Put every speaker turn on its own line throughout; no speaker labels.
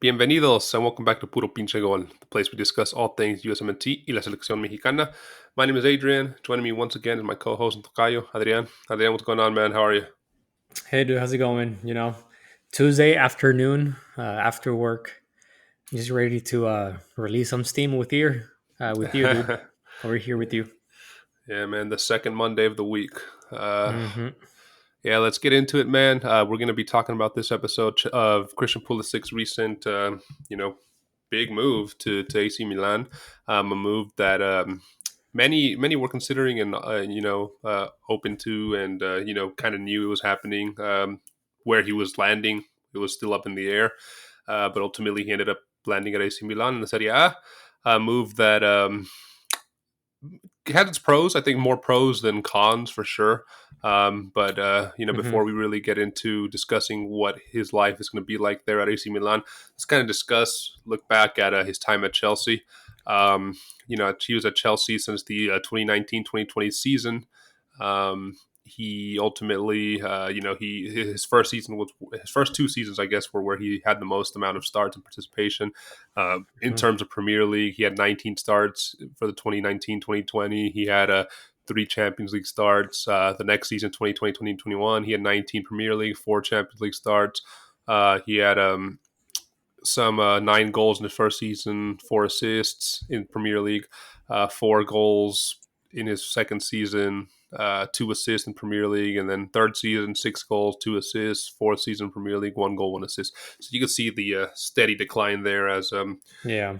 Bienvenidos and welcome back to Puro Pinche Gol, the place we discuss all things USMNT y la selección mexicana. My name is Adrian. Joining me once again is my co-host and Tocayo, Adrian. Adrian, what's going on, man? How are you?
Hey, dude, how's it going? Tuesday afternoon, after work, just ready to release some steam with you, dude. Over here with you.
Yeah, man, the second Monday of the week.
hmm
Yeah, let's get into it, man. We're going to be talking about this episode of Christian Pulisic's recent, big move to AC Milan. A move that many were considering and open to, and kind of knew it was happening. Where he was landing, it was still up in the air, but ultimately he ended up landing at AC Milan in the Serie A. A move that had its pros. I think more pros than cons for sure. But
hmm
before we really get into discussing what his life is going to be like there at AC Milan, let's kind of look back at his time at Chelsea. He was at Chelsea since the 2019-2020 season. He ultimately, his first season was his first two seasons, I guess, were where he had the most amount of starts and participation. In terms of Premier League, he had 19 starts for the 2019-2020. He had three Champions League starts. The next season, 2020-2021, he had 19 Premier League, four Champions League starts. He had some 9 goals in his first season, 4 assists in Premier League, 4 goals in his second season, 2 assists in Premier League, and then third season, 6 goals, 2 assists, fourth season Premier League, 1 goal, 1 assist. So you can see the steady decline there as
Yeah.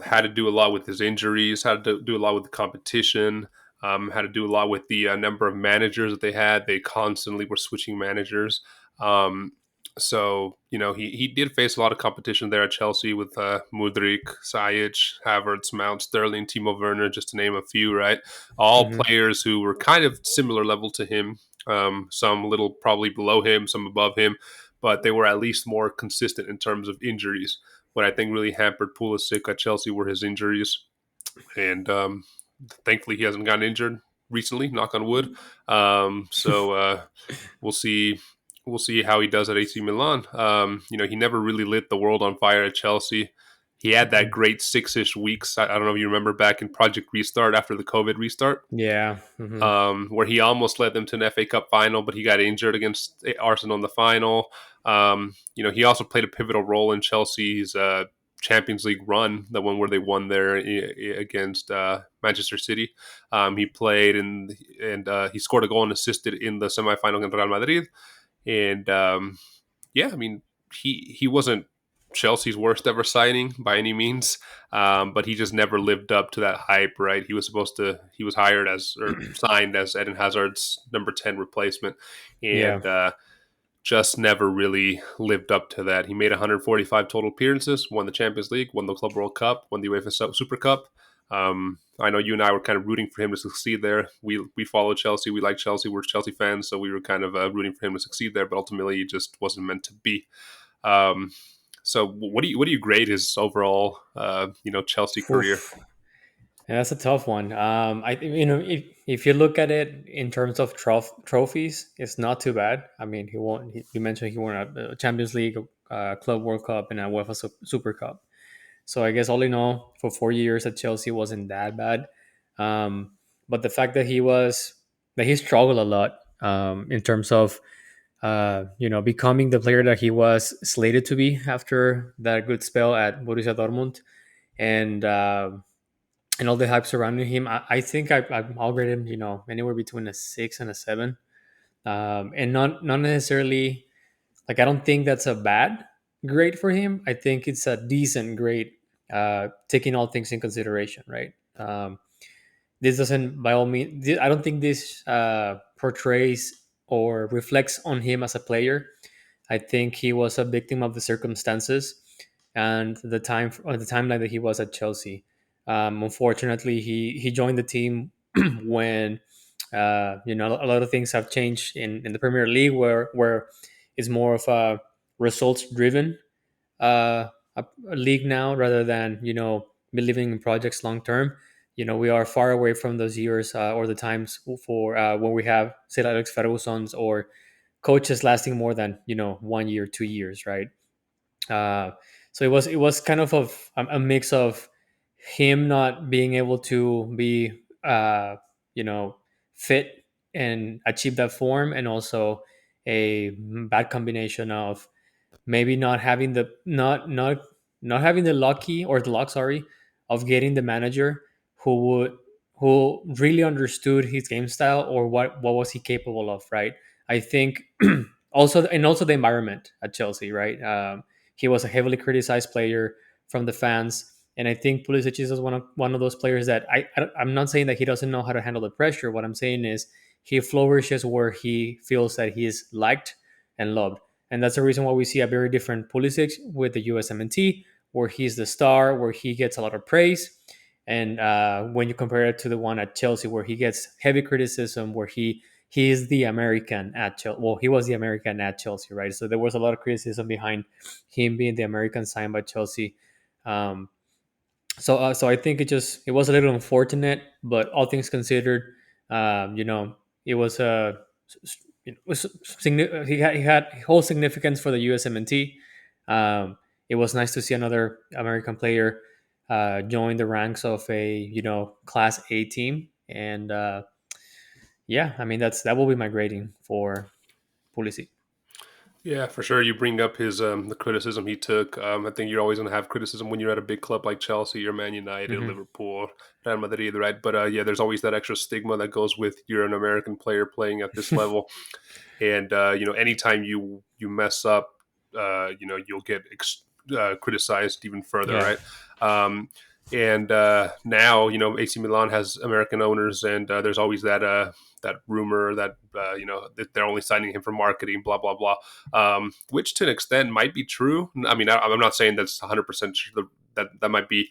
had to do a lot with his injuries, had to do a lot with the competition, had to do a lot with the number of managers that they had. They constantly were switching managers. He did face a lot of competition there at Chelsea with Mudryk, Sajic, Havertz, Mount, Sterling, Timo Werner, just to name a few, right? All
hmm
players who were kind of similar level to him, some a little probably below him, some above him, but they were at least more consistent in terms of injuries. What I think really hampered Pulisic at Chelsea were his injuries, and thankfully he hasn't gotten injured recently. Knock on wood. We'll see. We'll see how he does at AC Milan. He never really lit the world on fire at Chelsea. He had that great 6-ish weeks. I don't know if you remember back in Project Restart after the COVID restart,
Yeah.
where he almost led them to an FA Cup final, but he got injured against Arsenal in the final. He also played a pivotal role in Chelsea's Champions League run, the one where they won there against Manchester City. He played and he scored a goal and assisted in the semifinal against Real Madrid. And he wasn't Chelsea's worst ever signing by any means, but he just never lived up to that hype. Right? He was hired as or signed as Eden Hazard's number 10 replacement,
Yeah.
and just never really lived up to that. He made 145 total appearances, won the Champions League, won the Club World Cup, won the UEFA Super Cup. I know you and I were kind of rooting for him to succeed there. We follow Chelsea. We like Chelsea. We're Chelsea fans, so we were kind of rooting for him to succeed there. But ultimately, it just wasn't meant to be. So, what do you grade his overall, Chelsea career?
Oof. Yeah, that's a tough one. I think if you look at it in terms of trophies, it's not too bad. I mean, you mentioned he won a Champions League, Club World Cup, and a UEFA Super Cup. So I guess all in all, for 4 years at Chelsea wasn't that bad. But the fact that he struggled a lot in terms of becoming the player that he was slated to be after that good spell at Borussia Dortmund, and and all the hype surrounding him, I think I'll grade him anywhere between a 6 and a 7, and not necessarily like I don't think that's a bad grade for him. I think it's a decent grade, taking all things in consideration, right? This doesn't, by all means, I don't think this portrays or reflects on him as a player. I think he was a victim of the circumstances and the time or the timeline that he was at Chelsea. Unfortunately, he joined the team when a lot of things have changed in the Premier League, where it's more of a results driven a league now rather than believing in projects long term. We are far away from those years or the times for when we have Sir Alex Ferguson's or coaches lasting more than 1 year, 2 years, right? Uh, so it was kind of a mix of him not being able to be fit and achieve that form, and also a bad combination of maybe not having the lucky or the luck, sorry, of getting the manager who really understood his game style, or what was he capable of, right? I think also the environment at Chelsea, right? He was a heavily criticized player from the fans, and I think Pulisic is one of those players that I'm not saying that he doesn't know how to handle the pressure. What I'm saying is he flourishes where he feels that he is liked and loved, and that's the reason why we see a very different Pulisic with the USMNT, where he's the star, where he gets a lot of praise. And when you compare it to the one at Chelsea, where he gets heavy criticism, where he is the American at Chelsea. Well, he was the American at Chelsea, right? So there was a lot of criticism behind him being the American signed by Chelsea. Um, so I think it was a little unfortunate, but all things considered, it was it was he had whole significance for the USMNT. It was nice to see another American player join the ranks of a Class A team, and yeah, I mean that will be my grading for Pulisic.
Yeah, for sure. You bring up his the criticism he took. I think you're always going to have criticism when you're at a big club like Chelsea or Man United,
Hmm.
Liverpool, Real Madrid, right? But yeah, there's always that extra stigma that goes with you're an American player playing at this level, and anytime you mess up, you'll get criticized even further,
Yeah,
right? Um, and now AC Milan has American owners, and there's always that rumor that that they're only signing him for marketing, blah blah blah, which to an extent might be true. I mean, I'm not saying that's 100% true. That might be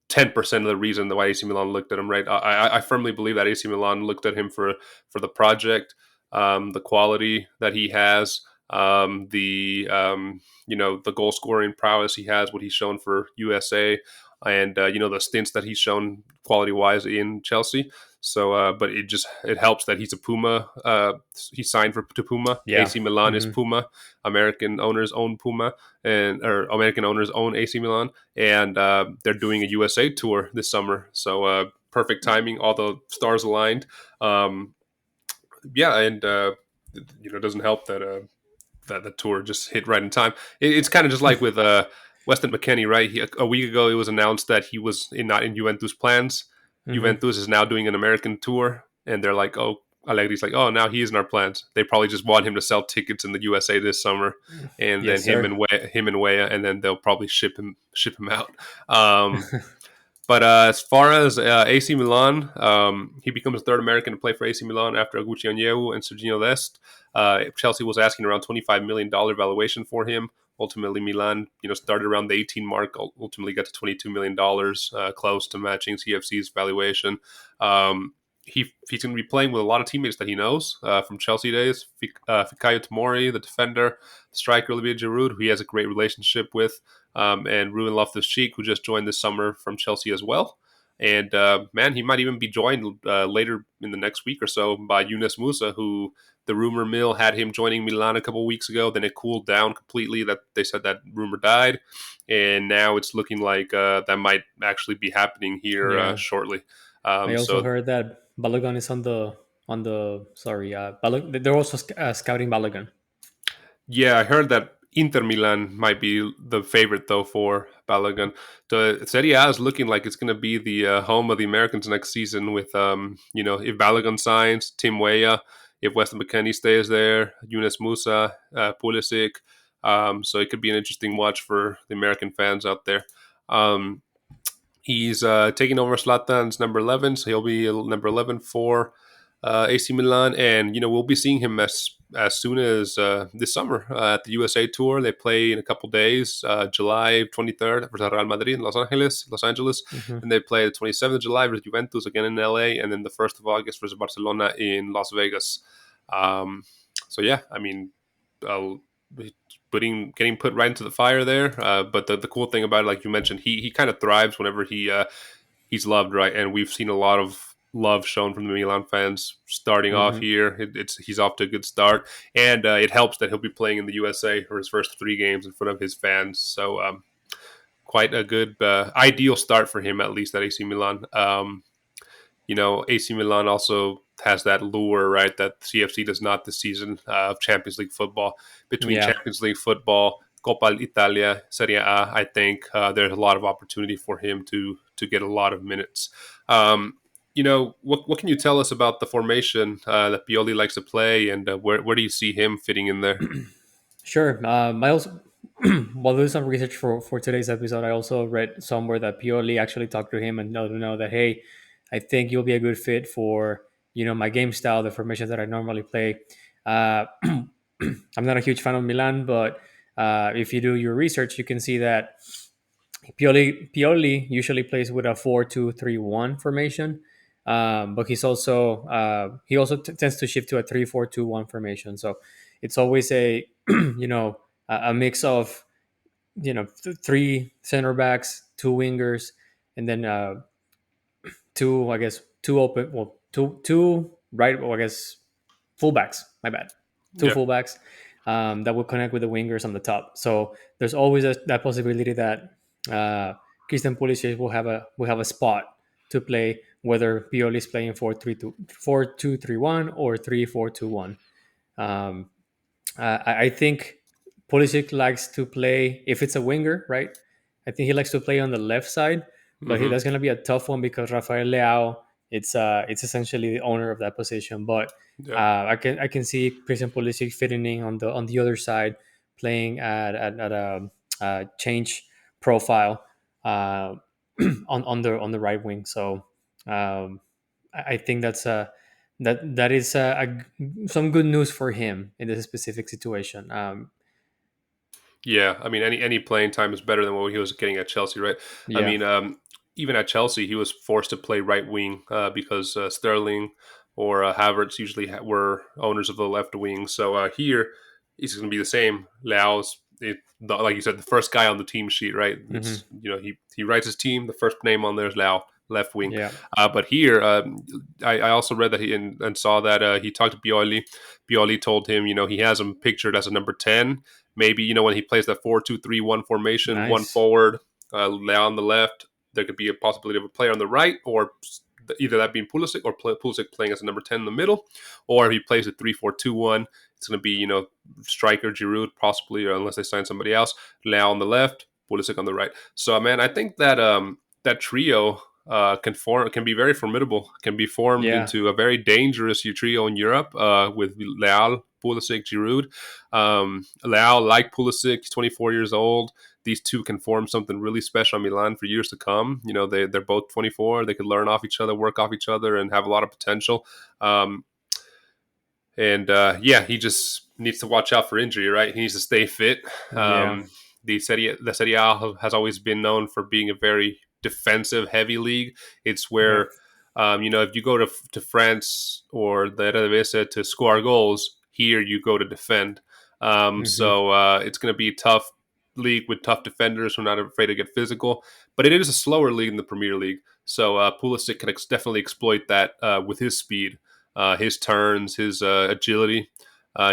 10% of the reason why AC Milan looked at him, right? I firmly believe that AC Milan looked at him for the project, the quality that he has, the goal scoring prowess he has, what he's shown for USA, and the stints that he's shown quality wise in Chelsea. So, but it helps that he's a Puma. He signed to Puma.
yeah.
AC Milan is
Hmm.
Puma. American owners own Puma, and or American owners own AC Milan, and they're doing a USA tour this summer. So, perfect timing. All the stars aligned. Um, yeah, and it doesn't help that the tour just hit right in time. It's kind of just like with Weston McKennie, right? A week ago, it was announced that he was not in Juventus plans.
Hmm.
Juventus is now doing an American tour, and they're like, "Oh, Allegri's like, oh, now he's in our plans." They probably just want him to sell tickets in the USA this summer, and then
Yes, sir.
him and Weah, and then they'll probably ship him out. Um, but as far as AC Milan, he becomes the third American to play for AC Milan after Aguchi Onyewu and Serginho Dest. Chelsea was asking around $25 million valuation for him. Ultimately, Milan, started around the 18 mark. Ultimately, got to $22 million, close to matching CFC's valuation. He's going to be playing with a lot of teammates that he knows from Chelsea days. Fikayo Tomori, the defender, striker Olivier Giroud, who he has a great relationship with, and Ruben Loftus-Cheek, who just joined this summer from Chelsea as well. And man, he might even be joined later in the next week or so by yunusmusah, who the rumor mill had him joining Milan a couple weeks ago. Then it cooled down completely. That they said that rumor died, and now it's looking like that might actually be happening here
Yeah.
shortly.
I also
So
heard that Balogun is on the sorry, they're also scouting Balogun.
yeah, I heard that Inter Milan might be the favorite though for Balogun. The Serie A is looking like it's going to be the home of the Americans next season. With if Balogun signs, Tim Weah, if Weston McKennie stays there, yunusmusah, Pulisic. So it could be an interesting watch for the American fans out there. Um, He's taking over Zlatan's number 11, so he'll be number 11 for AC Milan, and we'll be seeing him as soon as this summer at the USA tour. They play in a couple days, July 23rd versus Real Madrid in Los Angeles,
Hmm.
and they play the 27th of July versus Juventus again in LA, and then the 1st of August versus Barcelona in Las Vegas. Um, so yeah, I mean, uh, getting put right into the fire there. But the cool thing about it, like you mentioned, he kind of thrives whenever he's loved, right? And we've seen a lot of love shown from the Milan fans starting off
Hmm.
here. He's off to a good start, and it helps that he'll be playing in the USA for his first 3 games in front of his fans. So quite a good, ideal start for him, at least at AC Milan. AC Milan also has that lure, right, that CFC does not this season of Champions League football. Between
Yeah.
Champions League football, Coppa Italia, Serie A, I think there's a lot of opportunity for him to get a lot of minutes. What can you tell us about the formation that Pioli likes to play, and where do you see him fitting in there?
Sure. I also, while doing some research for today's episode, I also read somewhere that Pioli actually talked to him and let him know that, hey, I think you'll be a good fit for my game style, the formations that I normally play. I'm not a huge fan of Milan, but if you do your research, you can see that Pioli usually plays with a 4-2-3-1 formation, but he also tends to shift to a 3-4-2-1 formation. So it's always a a mix of three center backs, two wingers, and then two, I guess, two open, well, two right, well, I guess, fullbacks. My bad, two
Yeah,
fullbacks that will connect with the wingers on the top. So there's always that possibility that Christian Pulisic will have a spot to play, whether Pioli is playing 4-2-3-1 or 3-4-2-1. Um, I think Pulisic likes to play if it's a winger, right? I think he likes to play on the left side, but
hmm
that's going to be a tough one because Rafael Leao, it's essentially the owner of that position. But
yeah,
I can see Christian Pulisic fitting in on the other side, playing at a change profile uh, on the right wing. So um, I think that is some good news for him in this specific situation.
yeah. I mean, any playing time is better than what he was getting at Chelsea, right? I
Yeah.
mean, even at Chelsea, he was forced to play right wing because Sterling or Havertz usually were owners of the left wing. So here, he's going to be the same. Lao's, like you said, the first guy on the team sheet, right?
Hmm.
It's he writes his team. The first name on there is Lao, left wing.
Yeah.
But here, I also read that and saw that he talked to Pioli. Pioli told him, he has him pictured as a number 10. Maybe when he plays that 4-2-3-1 formation, one
Nice.
forward, Lao on the left. There could be a possibility of a player on the right, or either that being Pulisic or Pulisic playing as a number 10 in the middle, or if he plays a 3-4-2-1, it's going to be striker Giroud possibly, or unless they sign somebody else. Lao on the left, Pulisic on the right. So man, I think that that trio can be very formidable. Can be formed
Yeah.
into a very dangerous trio in Europe with Leal, Pulisic, Giroud. Leal, like Pulisic, 24 years old. These two can form something really special in Milan for years to come. They're both 24. They could learn off each other, work off each other, and have a lot of potential. And yeah, he just needs to watch out for injury, right? He needs to stay fit.
Yeah.
The Serie A has always been known for being a very defensive heavy league. It's
Yeah.
where, if you go to France or the Eredivisie to score goals, here you go to defend.
Hmm.
So it's going to be a tough league with tough defenders who are not afraid to get physical. But it is a slower league than the Premier League. So Pulisic can definitely exploit that with his speed, his turns, his agility.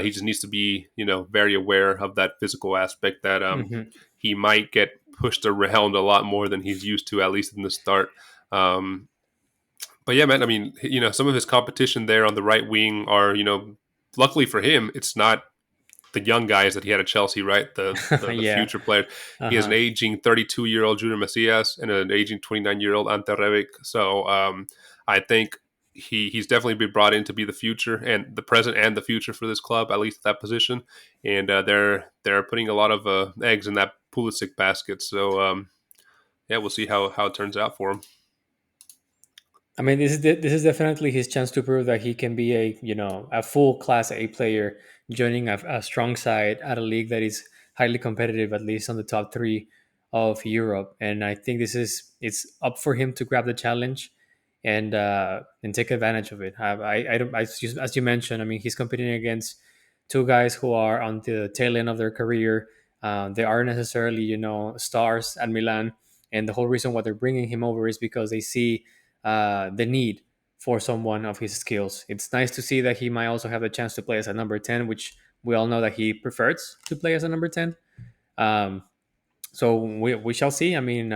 He just needs to be, very aware of that physical aspect that
Hmm.
he might get pushed around a lot more than he's used to, at least in the start. Um, but yeah, man, I mean, some of his competition there on the right wing are, luckily for him, it's not the young guys that he had at Chelsea, right? The
Yeah.
future player. He has an
Uh-huh.
aging 32-year-old Junior Macias and an aging 29-year-old Ante Rebic. So I think he's definitely been brought in to be the future and the present and the future for this club, at least at that position. And they're putting a lot of eggs in that Pulisic basket. So yeah, we'll see how it turns out for him.
I mean, this is definitely his chance to prove that he can be a full Class A player, joining a strong side at a league that is highly competitive, at least on the top three of Europe. And I think it's up for him to grab the challenge and take advantage of it. As you mentioned, I mean, he's competing against two guys who are on the tail end of their career. They aren't necessarily stars at Milan, and the whole reason why they're bringing him over is because they see the need for someone of his skills. It's nice to see that he might also have the chance to play as a number 10, which we all know that he prefers to play as a number 10. Um, so we shall see. I mean,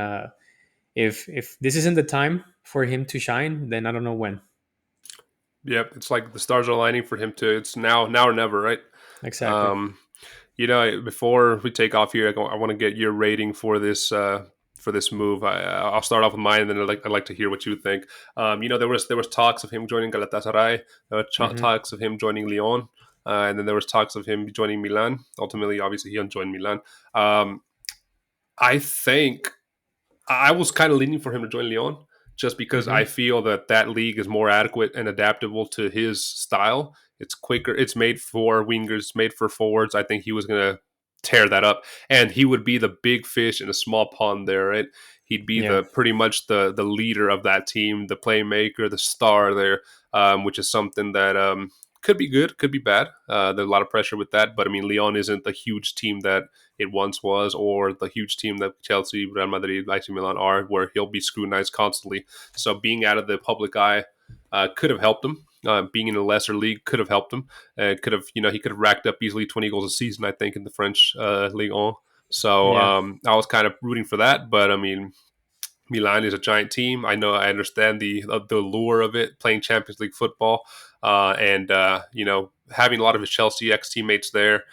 if this isn't the time for him to shine, then I don't know when.
Yep, it's like the stars are aligning for him to. It's now or never, right?
Exactly.
Um, before we take off here, I want to get your rating for this move. I'll start off with mine, and then I'd like to hear what you think. There was talks of him joining Galatasaray. There were
Hmm.
talks of him joining Lyon, and then there was talks of him joining Milan. Ultimately, obviously, he joined Milan. Um, I think I was kind of leaning for him to join Lyon just because I
Hmm.
feel that that league is more adequate and adaptable to his style. It's quicker. It's made for wingers, made for forwards. I think he was going to tear that up, and he would be the big fish in a small pond there, right? He'd be
Yeah.
the pretty much the leader of that team, the playmaker, the star there, which is something that could be good, could be bad. There's a lot of pressure with that, but I mean, Lyon isn't the huge team that it once was, or the huge team that Chelsea, Real Madrid, AC Milan are, where he'll be scrutinized constantly. So being out of the public eye could have helped him. Being in a lesser league could have helped him. Could have, he could have racked up easily 20 goals a season, I think, in the French Ligue 1. So
Yeah.
I was kind of rooting for that, but I mean, Milan is a giant team. I understand the lure of it, playing Champions League football, and having a lot of his Chelsea ex teammates there.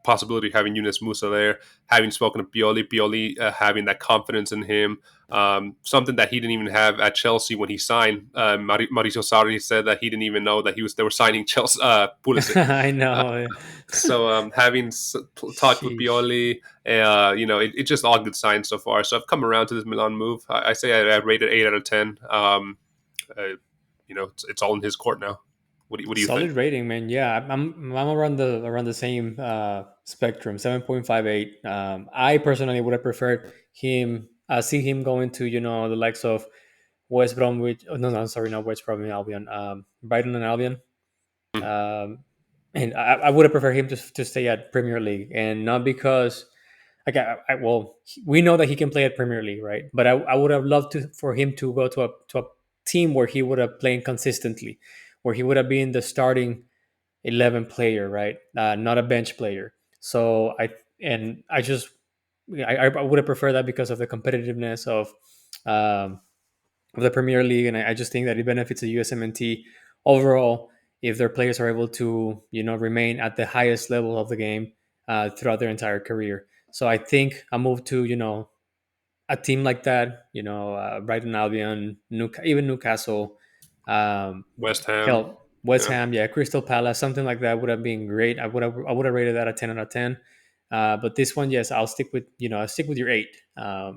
Possibility of having yunusmusah there, having spoken to Pioli, having that confidence in him. Something that he didn't even have at Chelsea when he signed. Mauricio Sarri said that he didn't even know that they were signing Chelsea Pulisic.
I
Uh,
know.
so having talked with
Sheesh.
Pioli, it's just all good signs so far. So I've come around to this Milan move. I say I rate it 8 out of 10. It's all in his court now. What do you think?
Solid rating, man. Yeah, I'm around the same spectrum, 7.58. I personally would have preferred him see him going to the likes of West Bromwich. Oh, no, no, sorry, not West Bromwich Albion. Brighton and Albion.
Hmm.
Um, and I would have preferred him to stay at Premier League, and not because like well, we know that he can play at Premier League, right? But I would have loved for him to go to a team where he would have played consistently, where he would have been the starting 11 player, right? Not a bench player. So I just I would have preferred that because of the competitiveness um, of the Premier League, and I just think that it benefits the USMNT overall if their players are able to remain at the highest level of the game throughout their entire career. So I think a move to a team like that, Brighton Albion, even Newcastle, um,
West Ham.
hell, West
Yeah,
Ham, yeah, Crystal Palace, something like that would have been great. I would have rated that a 10 out of 10. But this one, yes, I'll stick with your 8.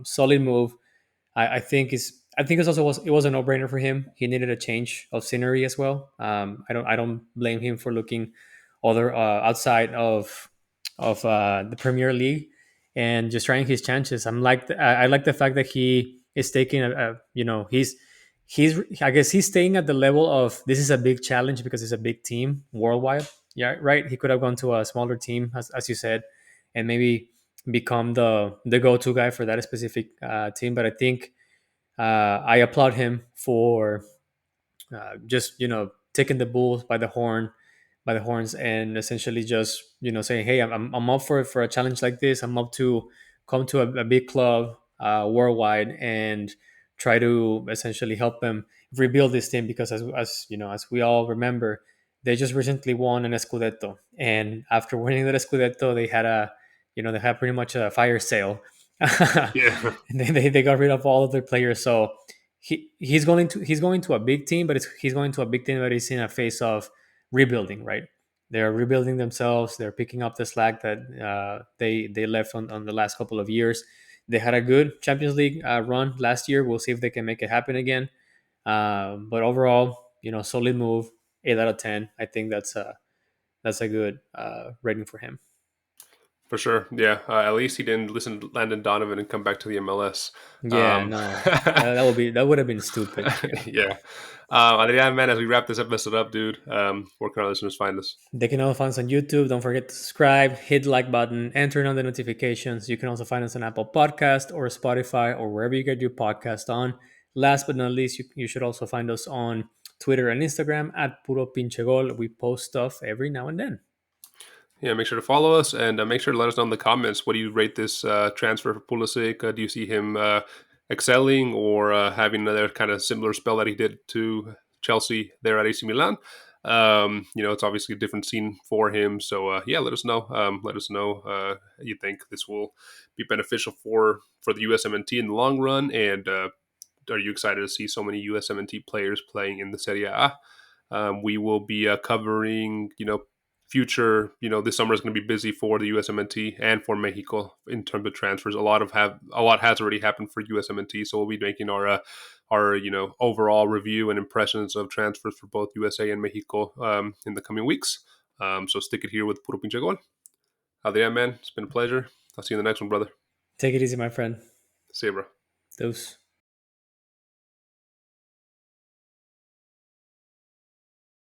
Solid move. I think it was a no brainer for him. He needed a change of scenery as well. I don't blame him for looking other outside of the Premier League and just trying his chances. I like the fact that he is taking he's I guess he's staying at the level of this is a big challenge because it's a big team worldwide. Yeah, right. He could have gone to a smaller team, as you said, and maybe become the go to guy for that specific team. But I think I applaud him for just taking the bull by the horns, and essentially just saying, "Hey, I'm up for a challenge like this. I'm up to come to a big club worldwide and try to essentially help them rebuild this team because as we all remember, they just recently won an Scudetto, and after winning that Scudetto, they had pretty much a fire sale."
yeah,
And they got rid of all of their players. So he's going to a big team, but he's going to a big team that is in a phase of rebuilding, right? They're rebuilding themselves. They're picking up the slack that they left on the last couple of years. They had a good Champions League run last year. We'll see if they can make it happen again. But overall, solid move, 8 out of 10. I think that's a good rating for him.
for sure. Yeah, at least he didn't listen to Landon Donovan and come back to the MLS.
Yeah,
Um,
no, that would have been stupid. Yeah.
yeah. Adrian, man, as we wrap this episode up, dude, where can our listeners find us?
They can all find us on YouTube. Don't forget to subscribe, hit the like button, and turn on the notifications. You can also find us on Apple Podcast or Spotify or wherever you get your podcast on. Last but not least, you should also find us on Twitter and Instagram at Puro Pinche Gol. We post stuff every now and then.
Yeah, make sure to follow us and make sure to let us know in the comments. What do you rate this transfer for Pulisic? Do you see him excelling or having another kind of similar spell that he did to Chelsea there at AC Milan? It's obviously a different scene for him. So yeah, let us know. Let us know you think this will be beneficial for the USMNT in the long run, and are you excited to see so many USMNT players playing in the Serie A? We will be covering, future. This summer is going to be busy for the USMNT and for Mexico in terms of transfers. A lot has already happened for USMNT, so we'll be making our overall review and impressions of transfers for both USA and Mexico in the coming weeks. So stick it here with Puro Pinche Gol. Adrian, man, it's been a pleasure. I'll see you in the next one, brother.
Take it easy, my friend.
See you, bro.
Those.